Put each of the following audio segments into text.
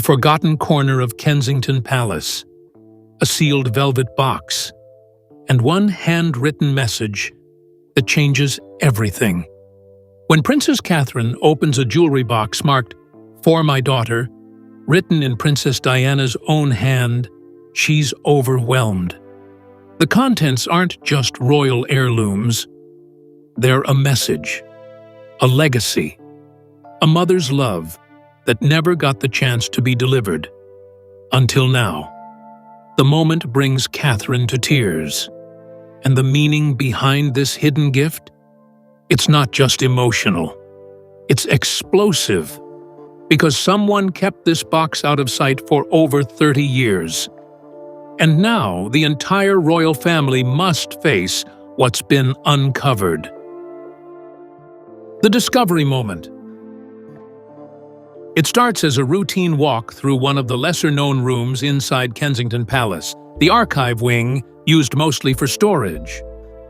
forgotten corner of Kensington Palace, a sealed velvet box, and one handwritten message that changes everything. When Princess Catherine opens a jewelry box marked, "For my daughter," written in Princess Diana's own hand, she's overwhelmed. The contents aren't just royal heirlooms. They're a message, a legacy, a mother's love that never got the chance to be delivered. Until now. The moment brings Catherine to tears. And the meaning behind this hidden gift? It's not just emotional. It's explosive. Because someone kept this box out of sight for over 30 years. And now the entire royal family must face what's been uncovered. The discovery moment. It starts as a routine walk through one of the lesser-known rooms inside Kensington Palace, the archive wing used mostly for storage.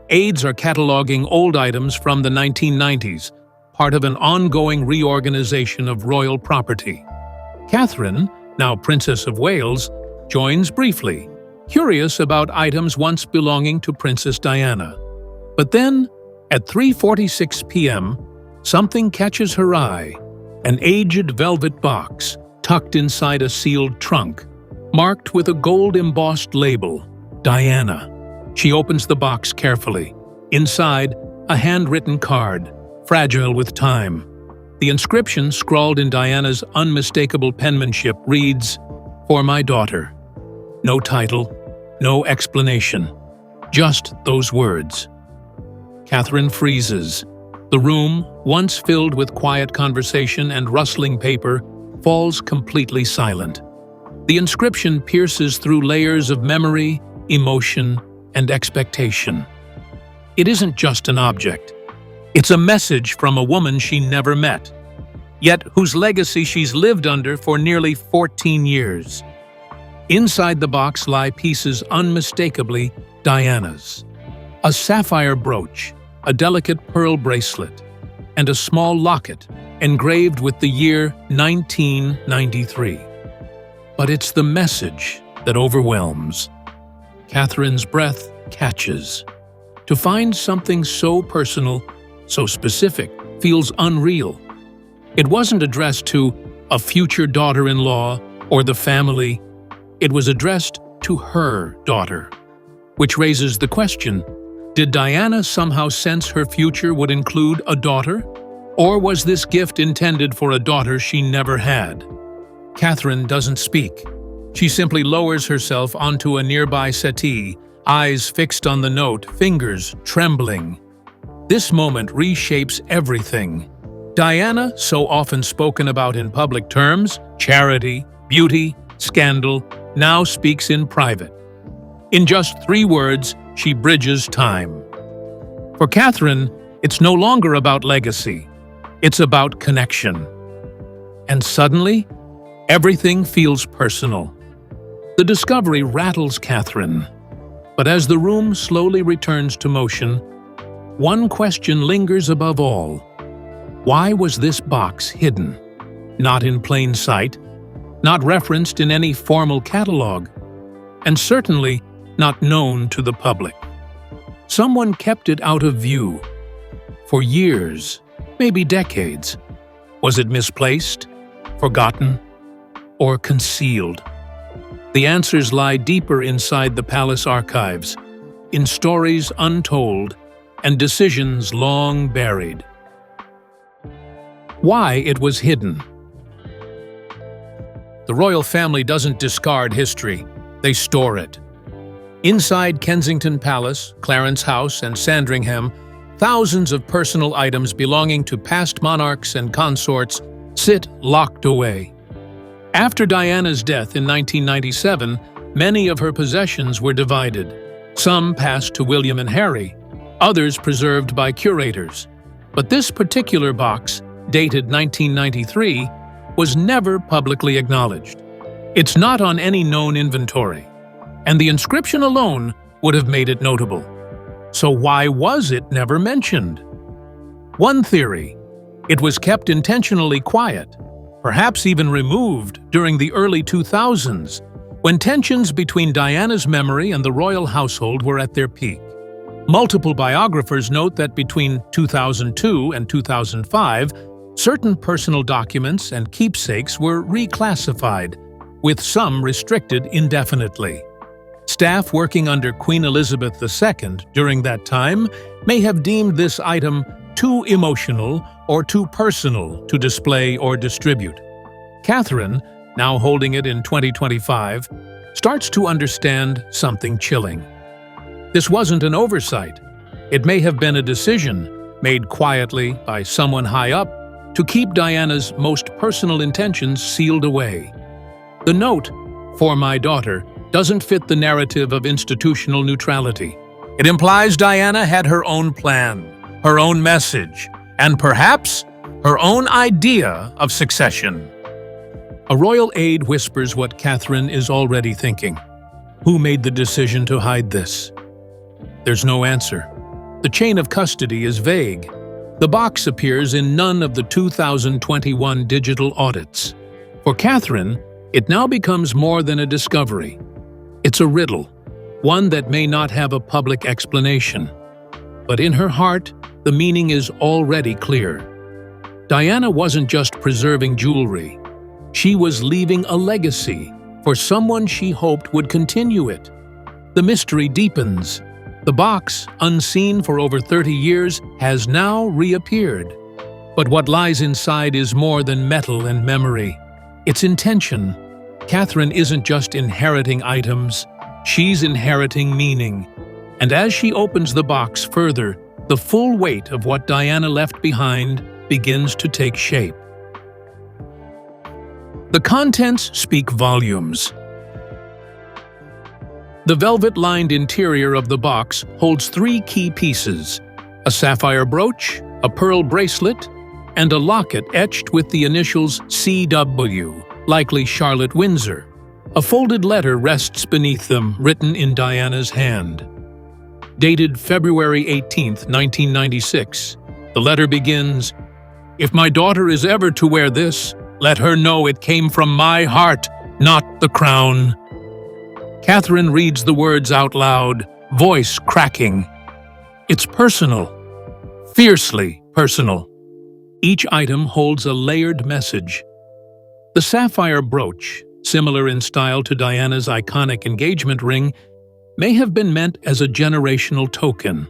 Aides are cataloging old items from the 1990s, part of an ongoing reorganization of royal property. Catherine, now Princess of Wales, joins briefly, curious about items once belonging to Princess Diana. But then, at 3:46 p.m., something catches her eye. An aged velvet box, tucked inside a sealed trunk, marked with a gold-embossed label, Diana. She opens the box carefully. Inside, a handwritten card, fragile with time. The inscription, scrawled in Diana's unmistakable penmanship, reads, "For my daughter." No title, no explanation, just those words. Catherine freezes. The room, once filled with quiet conversation and rustling paper, falls completely silent. The inscription pierces through layers of memory, emotion, and expectation. It isn't just an object. It's a message from a woman she never met, yet whose legacy she's lived under for nearly 14 years. Inside the box lie pieces unmistakably Diana's. A sapphire brooch, a delicate pearl bracelet, and a small locket engraved with the year 1993. But it's the message that overwhelms. Catherine's breath catches. To find something so personal, so specific, feels unreal. It wasn't addressed to a future daughter-in-law or the family. It was addressed to her daughter, which raises the question, did Diana somehow sense her future would include a daughter? Or was this gift intended for a daughter she never had? Catherine doesn't speak. She simply lowers herself onto a nearby settee, eyes fixed on the note, fingers trembling. This moment reshapes everything. Diana, so often spoken about in public terms, charity, beauty, scandal, now speaks in private. In just 3 words, she bridges time. For Catherine, it's no longer about legacy. It's about connection. And suddenly, everything feels personal. The discovery rattles Catherine. But as the room slowly returns to motion, one question lingers above all. Why was this box hidden? Not in plain sight, not referenced in any formal catalog, and certainly not known to the public. Someone kept it out of view. For years, maybe decades. Was it misplaced, forgotten, or concealed? The answers lie deeper inside the palace archives, in stories untold and decisions long buried. Why it was hidden. The royal family doesn't discard history, they store it. Inside Kensington Palace, Clarence House, and Sandringham, thousands of personal items belonging to past monarchs and consorts sit locked away. After Diana's death in 1997, many of her possessions were divided. Some passed to William and Harry, others preserved by curators. But this particular box, dated 1993, was never publicly acknowledged. It's not on any known inventory, and the inscription alone would have made it notable. So why was it never mentioned? One theory: it was kept intentionally quiet, perhaps even removed during the early 2000s, when tensions between Diana's memory and the royal household were at their peak. Multiple biographers note that between 2002 and 2005, certain personal documents and keepsakes were reclassified, with some restricted indefinitely. Staff working under Queen Elizabeth II during that time may have deemed this item too emotional or too personal to display or distribute. Catherine, now holding it in 2025, starts to understand something chilling. This wasn't an oversight. It may have been a decision made quietly by someone high up to keep Diana's most personal intentions sealed away. The note, "For my daughter," doesn't fit the narrative of institutional neutrality. It implies Diana had her own plan, her own message, and perhaps her own idea of succession. A royal aide whispers what Catherine is already thinking. Who made the decision to hide this? There's no answer. The chain of custody is vague. The box appears in none of the 2021 digital audits. For Catherine, it now becomes more than a discovery. It's a riddle, one that may not have a public explanation. But in her heart, the meaning is already clear. Diana wasn't just preserving jewelry. She was leaving a legacy for someone she hoped would continue it. The mystery deepens. The box, unseen for over 30 years, has now reappeared. But what lies inside is more than metal and memory. It's intention. Catherine isn't just inheriting items, she's inheriting meaning. And as she opens the box further, the full weight of what Diana left behind begins to take shape. The contents speak volumes. The velvet-lined interior of the box holds 3 key pieces: a sapphire brooch, a pearl bracelet, and a locket etched with the initials CW, likely Charlotte Windsor. A folded letter rests beneath them, written in Diana's hand. Dated February 18, 1996, the letter begins, "If my daughter is ever to wear this, let her know it came from my heart, not the crown." Catherine reads the words out loud, voice cracking. It's personal, fiercely personal. Each item holds a layered message. The sapphire brooch, similar in style to Diana's iconic engagement ring, may have been meant as a generational token,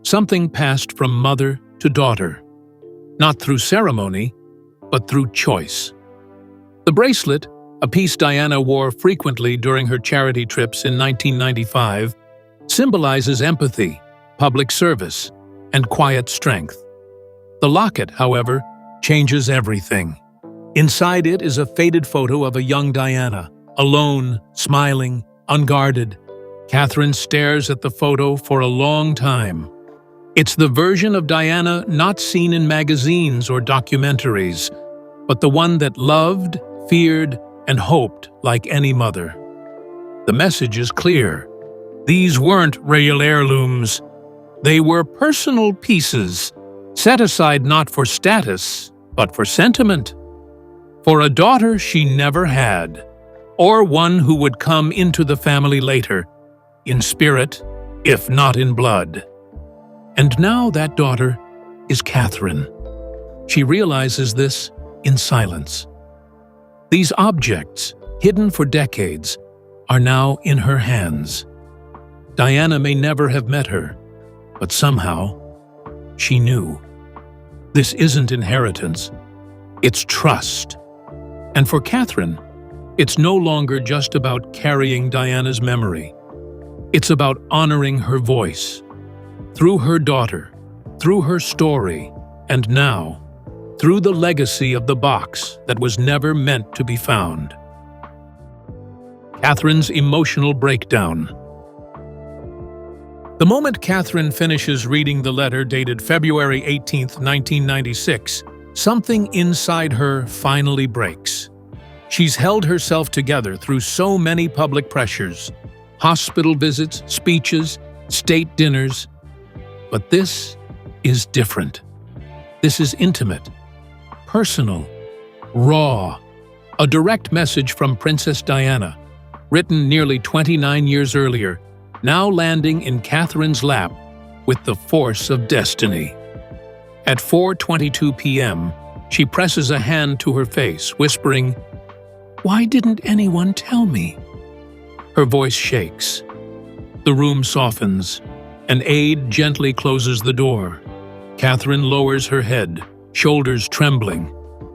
something passed from mother to daughter, not through ceremony, but through choice. The bracelet, a piece Diana wore frequently during her charity trips in 1995, symbolizes empathy, public service, and quiet strength. The locket, however, changes everything. Inside it is a faded photo of a young Diana, alone, smiling, unguarded. Catherine stares at the photo for a long time. It's the version of Diana not seen in magazines or documentaries, but the one that loved, feared, and hoped like any mother. The message is clear. These weren't royal heirlooms. They were personal pieces, set aside not for status, but for sentiment. For a daughter she never had, or one who would come into the family later, in spirit, if not in blood. And now that daughter is Catherine. She realizes this in silence. These objects, hidden for decades, are now in her hands. Diana may never have met her, but somehow she knew. This isn't inheritance, it's trust. And for Catherine, it's no longer just about carrying Diana's memory. It's about honoring her voice, through her daughter, through her story, and now, through the legacy of the box that was never meant to be found. Catherine's emotional breakdown. The moment Catherine finishes reading the letter dated February 18, 1996, something inside her finally breaks. She's held herself together through so many public pressures, hospital visits, speeches, state dinners. But this is different. This is intimate, personal, Raw. A direct message from Princess Diana, written nearly 29 years earlier, now landing in Catherine's lap with the force of destiny. At 4:22 p.m., she presses a hand to her face, whispering, "Why didn't anyone tell me?" Her voice shakes. The room softens. An aide gently closes the door. Catherine lowers her head, shoulders trembling.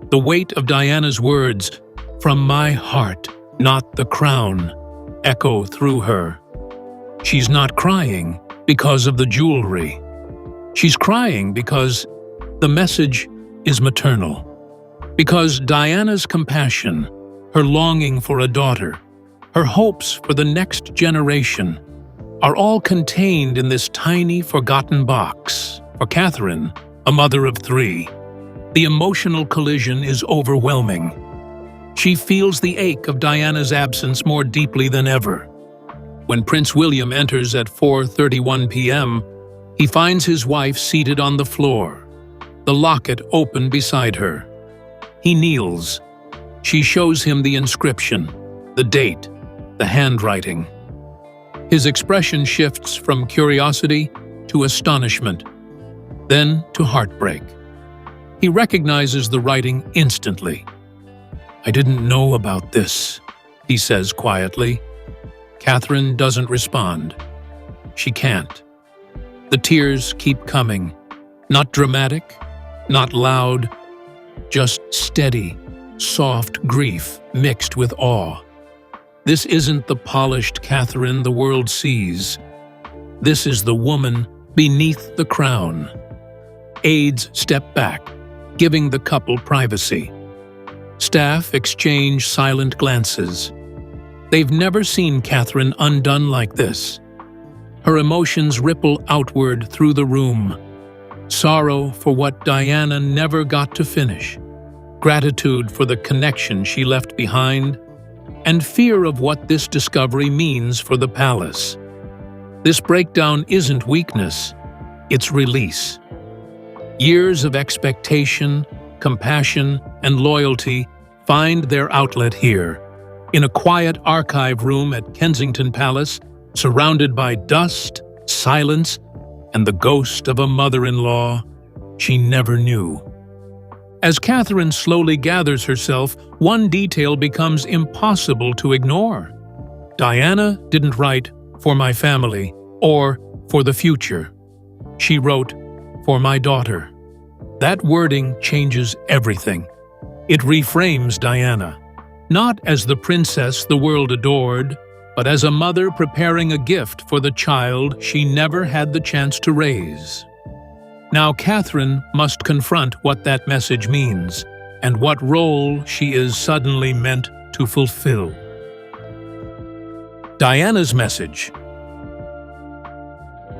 The weight of Diana's words, "From my heart, not the crown," echo through her. She's not crying because of the jewelry. She's crying because the message is maternal. Because Diana's compassion, her longing for a daughter, her hopes for the next generation, are all contained in this tiny, forgotten box. For Catherine, a mother of 3, the emotional collision is overwhelming. She feels the ache of Diana's absence more deeply than ever. When Prince William enters at 4:31 p.m., he finds his wife seated on the floor, the locket open beside her. He kneels. She shows him the inscription, the date, the handwriting. His expression shifts from curiosity to astonishment, then to heartbreak. He recognizes the writing instantly. "I didn't know about this," he says quietly. Catherine doesn't respond. She can't. The tears keep coming. Not dramatic, not loud, just steady, soft grief mixed with awe. This isn't the polished Catherine the world sees. This is the woman beneath the crown. Aides step back, giving the couple privacy. Staff exchange silent glances. They've never seen Catherine undone like this. Her emotions ripple outward through the room. Sorrow for what Diana never got to finish, gratitude for the connection she left behind, and fear of what this discovery means for the palace. This breakdown isn't weakness, it's release. Years of expectation, compassion, and loyalty find their outlet here, in a quiet archive room at Kensington Palace, surrounded by dust, silence, and the ghost of a mother-in-law she never knew. As Catherine slowly gathers herself, one detail becomes impossible to ignore. Diana didn't write, "For my family," or "For the future." She wrote, "For my daughter." That wording changes everything. It reframes Diana, not as the princess the world adored, but as a mother preparing a gift for the child she never had the chance to raise. Now Catherine must confront what that message means, and what role she is suddenly meant to fulfill. Diana's message.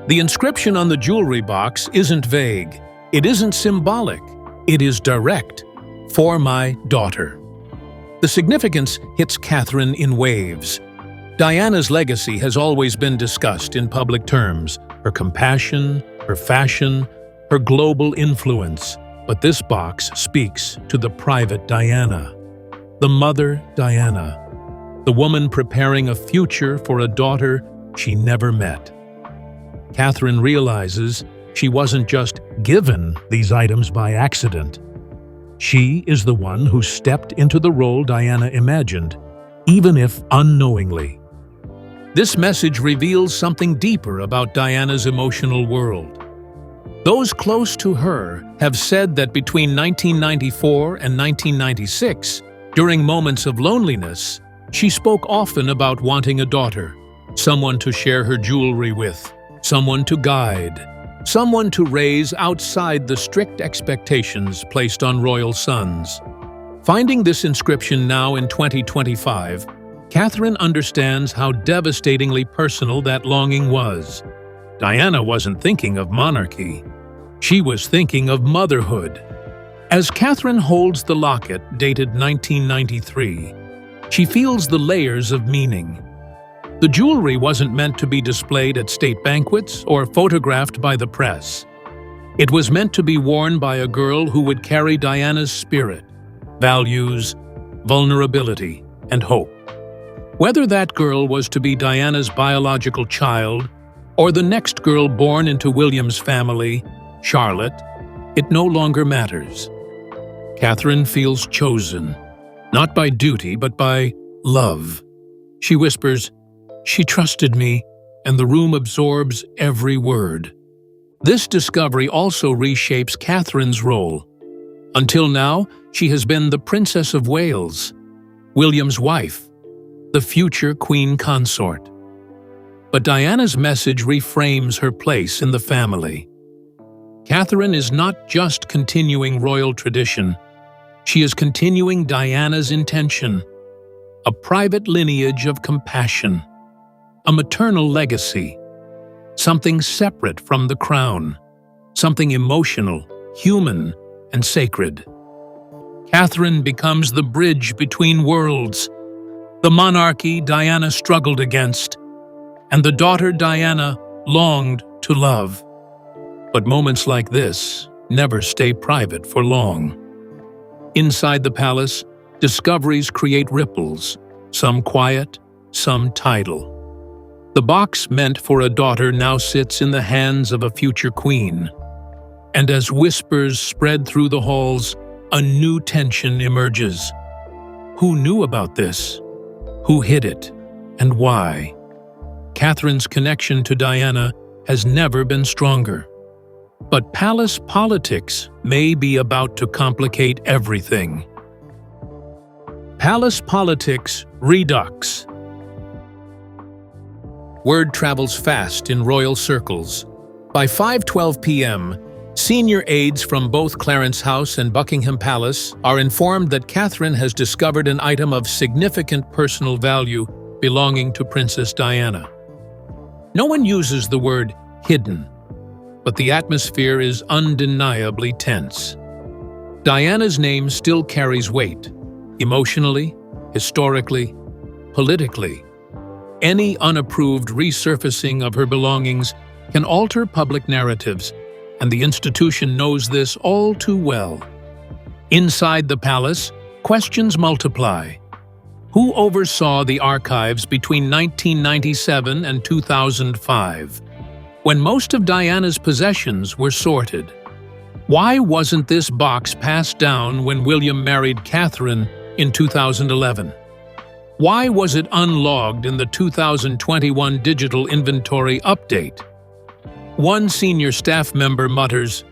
The inscription on the jewelry box isn't vague. It isn't symbolic. It is direct. "For my daughter." The significance hits Catherine in waves. Diana's legacy has always been discussed in public terms, her compassion, her fashion, her global influence. But this box speaks to the private Diana, the mother Diana, the woman preparing a future for a daughter she never met. Catherine realizes she wasn't just given these items by accident. She is the one who stepped into the role Diana imagined, even if unknowingly. This message reveals something deeper about Diana's emotional world. Those close to her have said that between 1994 and 1996, during moments of loneliness, she spoke often about wanting a daughter, someone to share her jewelry with, someone to guide, someone to raise outside the strict expectations placed on royal sons. Finding this inscription now in 2025, Catherine understands how devastatingly personal that longing was. Diana wasn't thinking of monarchy. She was thinking of motherhood. As Catherine holds the locket dated 1993, she feels the layers of meaning. The jewelry wasn't meant to be displayed at state banquets or photographed by the press. It was meant to be worn by a girl who would carry Diana's spirit, values, vulnerability, and hope. Whether that girl was to be Diana's biological child or the next girl born into William's family, Charlotte, it no longer matters. Catherine feels chosen, not by duty but by love. She whispers, "She trusted me," and the room absorbs every word. This discovery also reshapes Catherine's role. Until now, she has been the Princess of Wales, William's wife, the future Queen Consort. But Diana's message reframes her place in the family. Catherine is not just continuing royal tradition, she is continuing Diana's intention, a private lineage of compassion, a maternal legacy, something separate from the crown, something emotional, human, and sacred. Catherine becomes the bridge between worlds, the monarchy Diana struggled against, and the daughter Diana longed to love. But moments like this never stay private for long. Inside the palace, discoveries create ripples, some quiet, some tidal. The box meant for a daughter now sits in the hands of a future queen. And as whispers spread through the halls, a new tension emerges. Who knew about this? Who hid it? And why? Catherine's connection to Diana has never been stronger. But palace politics may be about to complicate everything. Palace politics redux. Word travels fast in royal circles. By 5:12 p.m., senior aides from both Clarence House and Buckingham Palace are informed that Catherine has discovered an item of significant personal value belonging to Princess Diana. No one uses the word hidden, but the atmosphere is undeniably tense. Diana's name still carries weight, emotionally, historically, politically. Any unapproved resurfacing of her belongings can alter public narratives, and the institution knows this all too well. Inside the palace, questions multiply. Who oversaw the archives between 1997 and 2005, when most of Diana's possessions were sorted? Why wasn't this box passed down when William married Catherine in 2011? Why was it unlogged in the 2021 digital inventory update? One senior staff member mutters,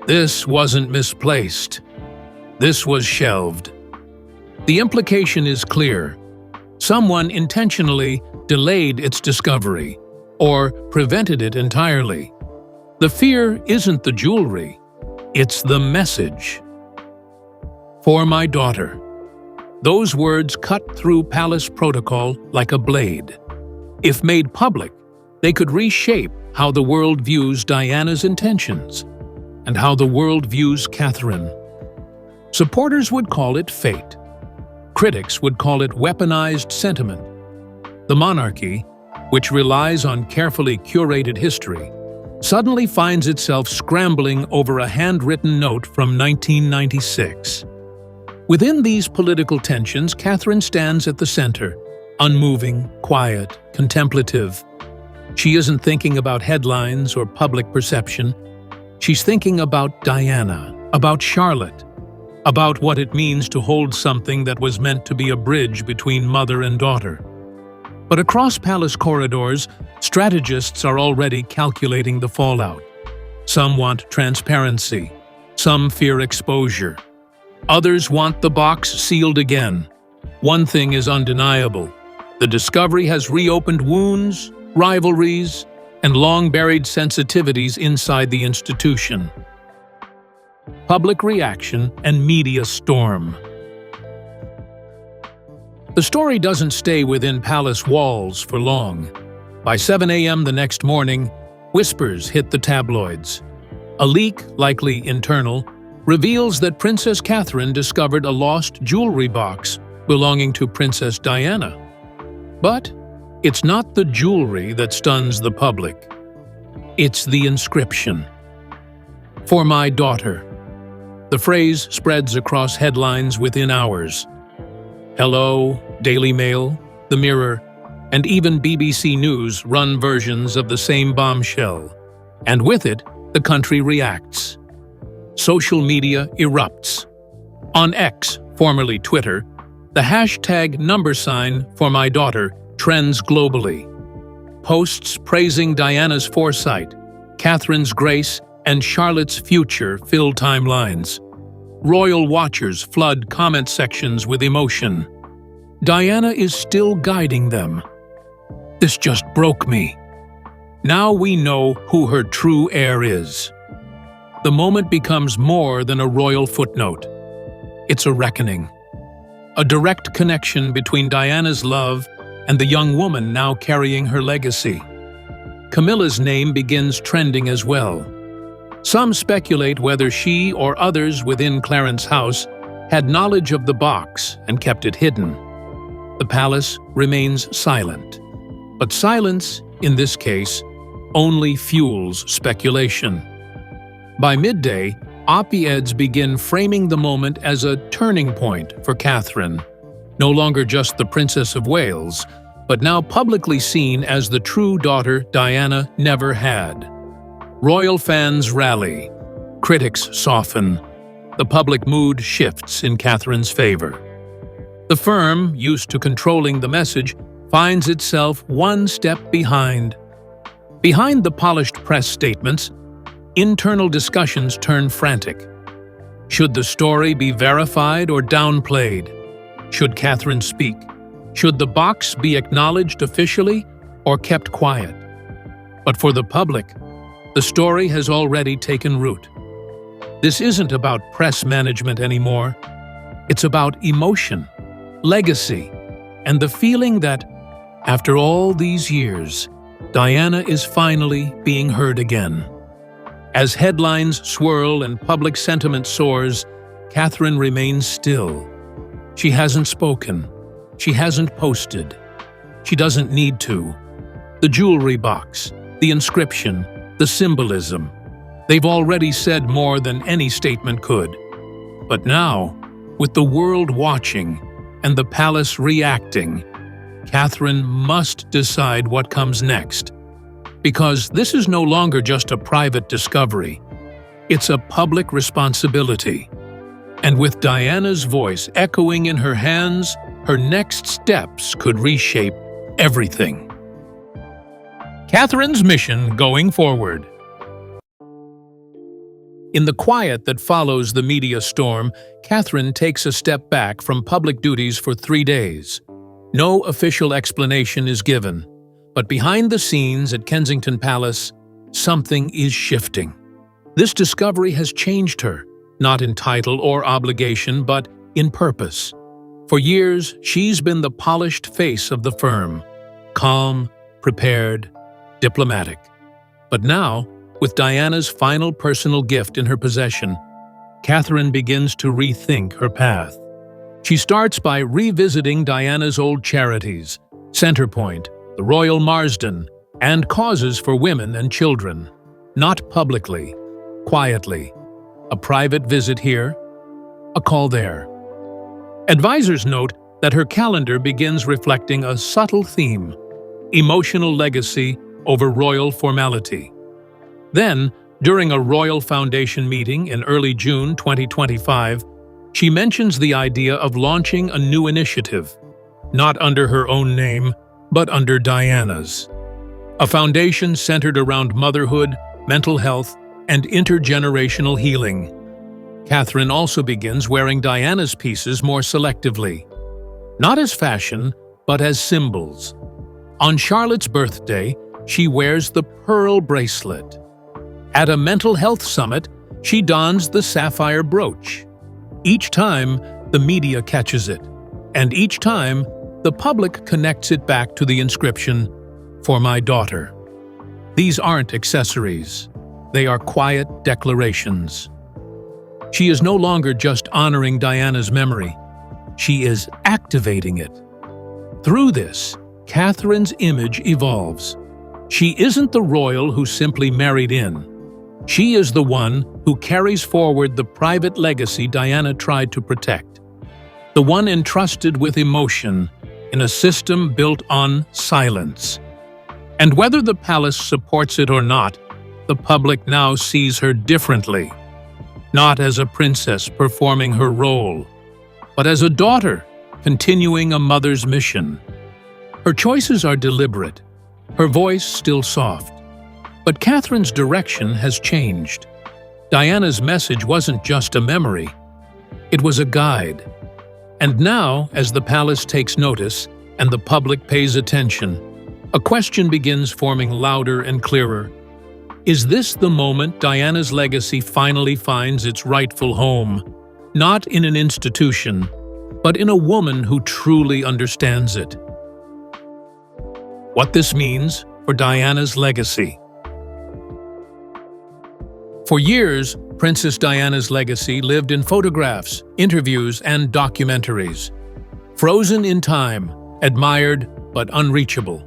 "This wasn't misplaced. This was shelved." The implication is clear. Someone intentionally delayed its discovery or prevented it entirely. The fear isn't the jewelry, it's the message. For my daughter. Those words cut through palace protocol like a blade. If made public, they could reshape how the world views Diana's intentions and how the world views Catherine. Supporters would call it fate. Critics would call it weaponized sentiment. The monarchy, which relies on carefully curated history, suddenly finds itself scrambling over a handwritten note from 1996. Within these political tensions, Catherine stands at the center, unmoving, quiet, contemplative. She isn't thinking about headlines or public perception. She's thinking about Diana, about Charlotte, about what it means to hold something that was meant to be a bridge between mother and daughter. But across palace corridors, strategists are already calculating the fallout. Some want transparency, some fear exposure. Others want the box sealed again. One thing is undeniable. The discovery has reopened wounds, rivalries, and long-buried sensitivities inside the institution. Public reaction and media storm. The story doesn't stay within palace walls for long. By 7 a.m. the next morning, whispers hit the tabloids. A leak, likely internal, reveals that Princess Catherine discovered a lost jewelry box belonging to Princess Diana. But it's not the jewelry that stuns the public. It's the inscription. For my daughter. The phrase spreads across headlines within hours. Hello, Daily Mail, The Mirror, and even BBC News run versions of the same bombshell. And with it, the country reacts. Social media erupts. On X, formerly Twitter, the hashtag #ForMyDaughter trends globally. Posts praising Diana's foresight, Catherine's grace, and Charlotte's future fill timelines. Royal watchers flood comment sections with emotion. Diana is still guiding them. This just broke me. Now we know who her true heir is. The moment becomes more than a royal footnote. It's a reckoning. A direct connection between Diana's love and the young woman now carrying her legacy. Camilla's name begins trending as well. Some speculate whether she or others within Clarence House had knowledge of the box and kept it hidden. The palace remains silent. But silence, in this case, only fuels speculation. By midday, op-eds begin framing the moment as a turning point for Catherine, no longer just the Princess of Wales, but now publicly seen as the true daughter Diana never had. Royal fans rally, critics soften, the public mood shifts in Catherine's favor. The firm, used to controlling the message, finds itself one step behind. Behind the polished press statements, internal discussions turn frantic. Should the story be verified or downplayed? Should Catherine speak? Should the box be acknowledged officially or kept quiet? But for the public, the story has already taken root. This isn't about press management anymore. It's about emotion, legacy, and the feeling that, after all these years, Diana is finally being heard again. As headlines swirl and public sentiment soars, Catherine remains still. She hasn't spoken. She hasn't posted. She doesn't need to. The jewelry box, the inscription, the symbolism, they've already said more than any statement could. But now, with the world watching and the palace reacting, Catherine must decide what comes next. Because this is no longer just a private discovery. It's a public responsibility. And with Diana's voice echoing in her hands, her next steps could reshape everything. Catherine's mission going forward. In the quiet that follows the media storm, Catherine takes a step back from public duties for 3 days. No official explanation is given, but behind the scenes at Kensington Palace, something is shifting. This discovery has changed her, not in title or obligation, but in purpose. For years, she's been the polished face of the firm, calm, prepared, diplomatic. But now, with Diana's final personal gift in her possession, Catherine begins to rethink her path. She starts by revisiting Diana's old charities, Centrepoint, the Royal Marsden, and causes for women and children. Not publicly, quietly. A private visit here, a call there. Advisors note that her calendar begins reflecting a subtle theme: emotional legacy over royal formality. Then, during a Royal Foundation meeting in early June 2025, she mentions the idea of launching a new initiative, not under her own name, but under Diana's. A foundation centered around motherhood, mental health, and intergenerational healing. Catherine also begins wearing Diana's pieces more selectively, not as fashion, but as symbols. On Charlotte's birthday, she wears the pearl bracelet. At a mental health summit, she dons the sapphire brooch. Each time, the media catches it, and each time, the public connects it back to the inscription, "For my daughter." These aren't accessories. They are quiet declarations. She is no longer just honoring Diana's memory. She is activating it. Through this, Catherine's image evolves. She isn't the royal who simply married in. She is the one who carries forward the private legacy Diana tried to protect, the one entrusted with emotion in a system built on silence. And whether the palace supports it or not, the public now sees her differently, not as a princess performing her role, but as a daughter continuing a mother's mission. Her choices are deliberate, her voice still soft. But Catherine's direction has changed. Diana's message wasn't just a memory, it was a guide. And now, as the palace takes notice and the public pays attention, a question begins forming louder and clearer. Is this the moment Diana's legacy finally finds its rightful home? Not in an institution, but in a woman who truly understands it. What this means for Diana's legacy. For years, Princess Diana's legacy lived in photographs, interviews, and documentaries. Frozen in time, admired but unreachable.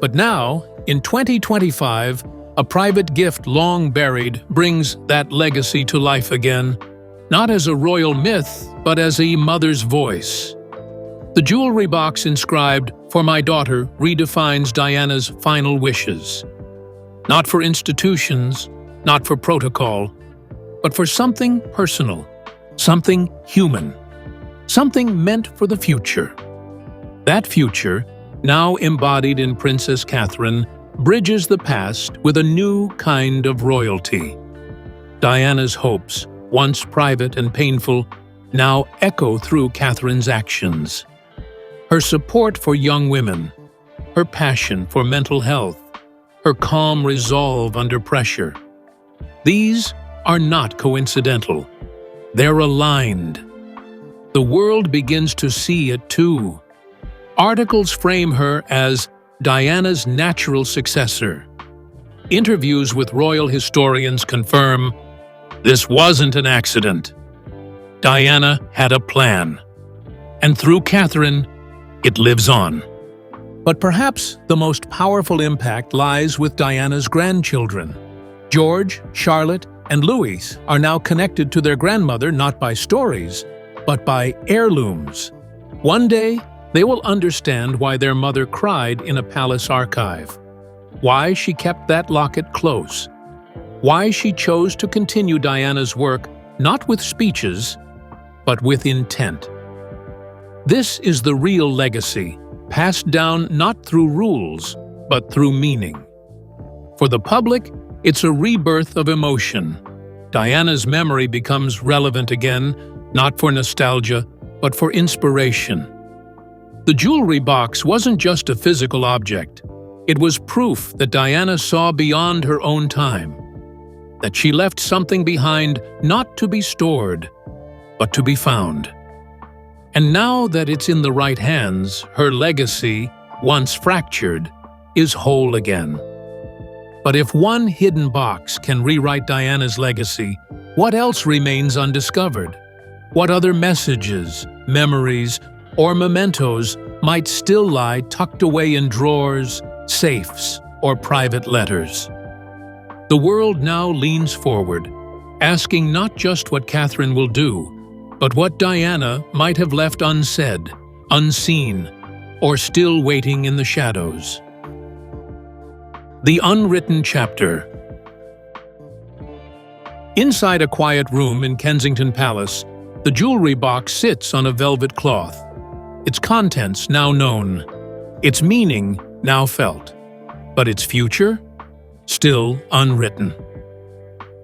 But now, in 2025, a private gift long buried brings that legacy to life again, not as a royal myth, but as a mother's voice. The jewelry box inscribed, "For my daughter," redefines Diana's final wishes. Not for institutions, not for protocol, but for something personal, something human, something meant for the future. That future, now embodied in Princess Catherine, bridges the past with a new kind of royalty. Diana's hopes, once private and painful, now echo through Catherine's actions. Her support for young women, her passion for mental health, her calm resolve under pressure. These are not coincidental. They're aligned. The world begins to see it too. Articles frame her as Diana's natural successor. Interviews with royal historians confirm this wasn't an accident. Diana had a plan. And through Catherine, it lives on. But perhaps the most powerful impact lies with Diana's grandchildren. George, Charlotte, and Louis are now connected to their grandmother not by stories, but by heirlooms. One day, they will understand why their mother cried in a palace archive, why she kept that locket close, why she chose to continue Diana's work not with speeches, but with intent. This is the real legacy, passed down not through rules, but through meaning. For the public, it's a rebirth of emotion. Diana's memory becomes relevant again, not for nostalgia, but for inspiration. The jewelry box wasn't just a physical object. It was proof that Diana saw beyond her own time, that she left something behind not to be stored, but to be found. And now that it's in the right hands, her legacy, once fractured, is whole again. But if one hidden box can rewrite Diana's legacy, what else remains undiscovered? What other messages, memories, or mementos might still lie tucked away in drawers, safes, or private letters? The world now leans forward, asking not just what Catherine will do, but what Diana might have left unsaid, unseen, or still waiting in the shadows. The unwritten chapter. Inside a quiet room in Kensington Palace, the jewelry box sits on a velvet cloth. Its contents now known, its meaning now felt, but its future still unwritten.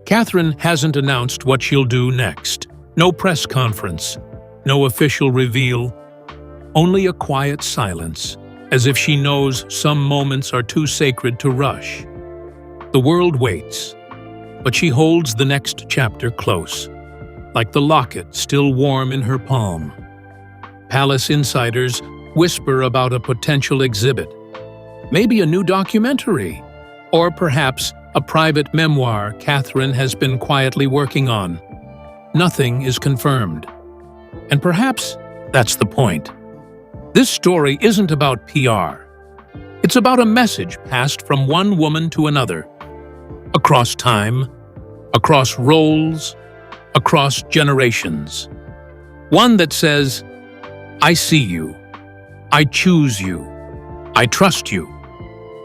Catherine hasn't announced what she'll do next. No press conference, no official reveal, only a quiet silence, as if she knows some moments are too sacred to rush. The world waits, but she holds the next chapter close, like the locket still warm in her palm. Palace insiders whisper about a potential exhibit, maybe a new documentary, or perhaps a private memoir Catherine has been quietly working on. Nothing is confirmed. And perhaps that's the point. This story isn't about PR. It's about a message passed from one woman to another, across time, across roles, across generations. One that says, I see you, I choose you, I trust you.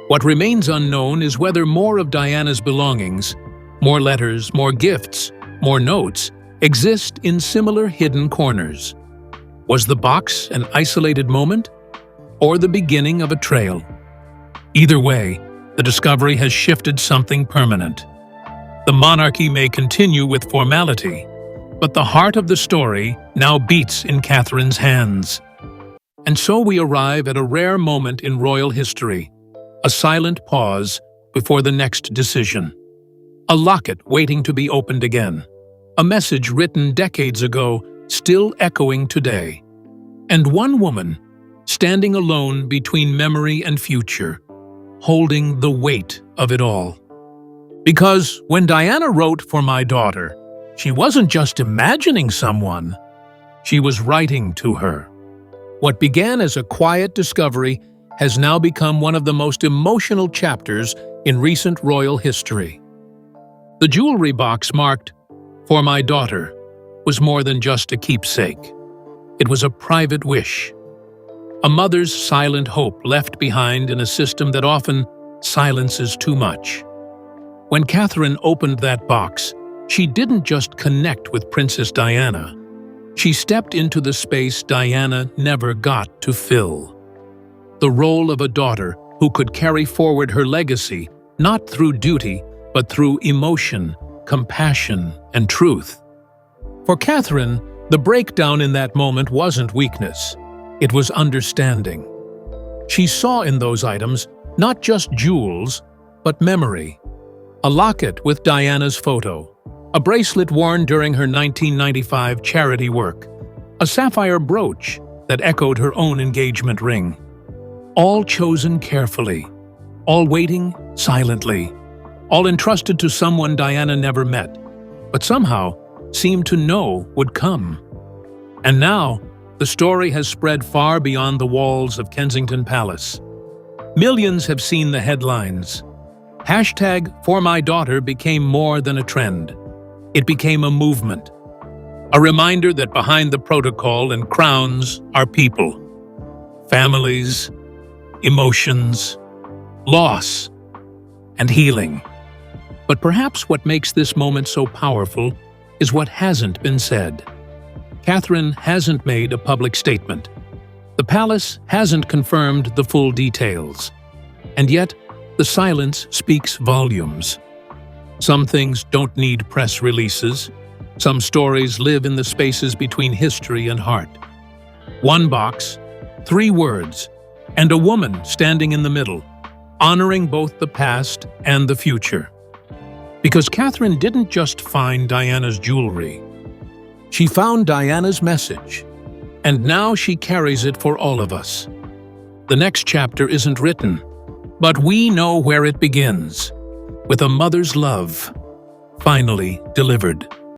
What remains unknown is whether more of Diana's belongings, more letters, more gifts, more notes, exist in similar hidden corners. Was the box an isolated moment, or the beginning of a trail? Either way, the discovery has shifted something permanent. The monarchy may continue with formality, but the heart of the story now beats in Catherine's hands. And so we arrive at a rare moment in royal history, a silent pause before the next decision. A locket waiting to be opened again, a message written decades ago, still echoing today. And one woman, standing alone between memory and future, holding the weight of it all. Because when Diana wrote for my daughter, she wasn't just imagining someone, she was writing to her. What began as a quiet discovery has now become one of the most emotional chapters in recent royal history. The jewelry box marked, "For my daughter," was more than just a keepsake. It was a private wish. A mother's silent hope left behind in a system that often silences too much. When Catherine opened that box, she didn't just connect with Princess Diana. She stepped into the space Diana never got to fill. The role of a daughter who could carry forward her legacy, not through duty, but through emotion, compassion, and truth. For Catherine, the breakdown in that moment wasn't weakness. It was understanding. She saw in those items not just jewels, but memory. A locket with Diana's photo, a bracelet worn during her 1995 charity work, a sapphire brooch that echoed her own engagement ring. All chosen carefully, all waiting silently, all entrusted to someone Diana never met, but somehow seemed to know would come. And now, the story has spread far beyond the walls of Kensington Palace. Millions have seen the headlines. #ForMyDaughter became more than a trend. It became a movement. A reminder that behind the protocol and crowns are people. Families, emotions, loss, and healing. But perhaps what makes this moment so powerful is what hasn't been said. Catherine hasn't made a public statement. The palace hasn't confirmed the full details. And yet, the silence speaks volumes. Some things don't need press releases. Some stories live in the spaces between history and heart. One box, 3 words, and a woman standing in the middle, honoring both the past and the future. Because Catherine didn't just find Diana's jewelry. She found Diana's message, and now she carries it for all of us. The next chapter isn't written, but we know where it begins, with a mother's love finally delivered.